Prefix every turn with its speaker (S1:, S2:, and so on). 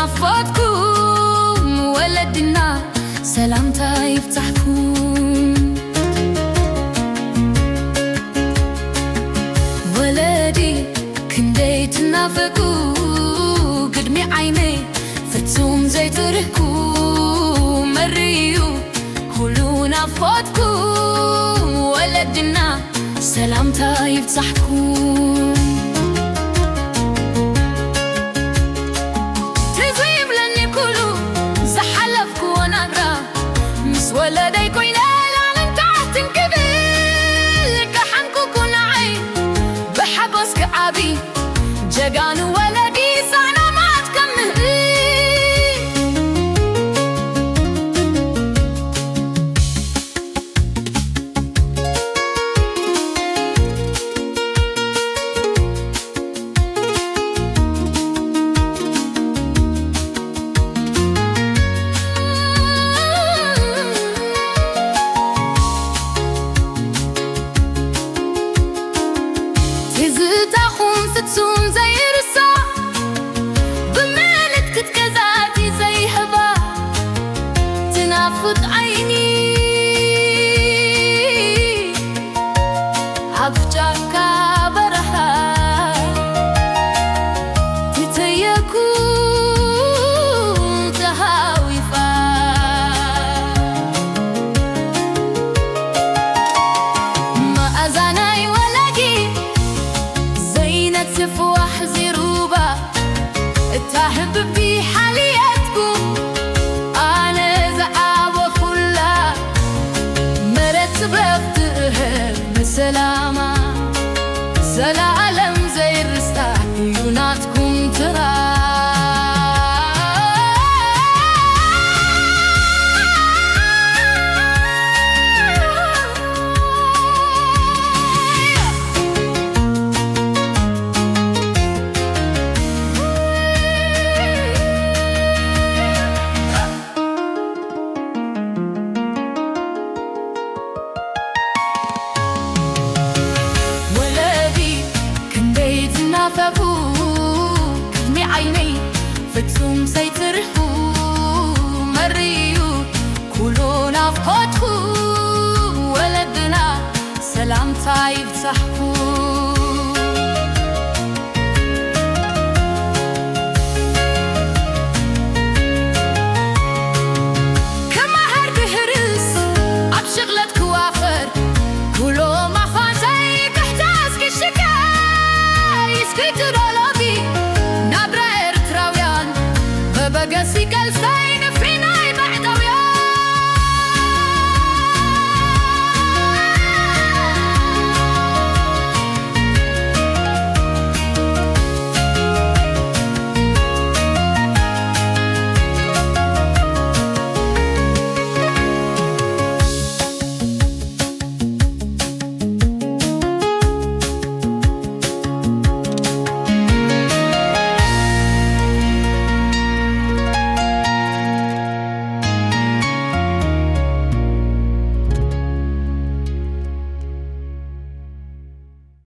S1: نافاتكم ولدنا سلامتا يفتحكم ولدي كندي تنافقو قدمي عيني فتوم زي تركو مريو كلو نافاتكم ولدنا سلامتا يفتحكم تزويب لني كلو زحلفكو ونقرا مس ولدي كوينا العالم تحت انكبل كحنكو كون عين بحبس كعبي جاقان ولدي صعنا ما تكمل تزتاخون فتون زي رسا بمالك تتكزاتي زي هبا تنافط عيني عبجاكا برها تتيكون تهاوي فا ما أزاني ولقي تفوح زروبة التهب بي حالي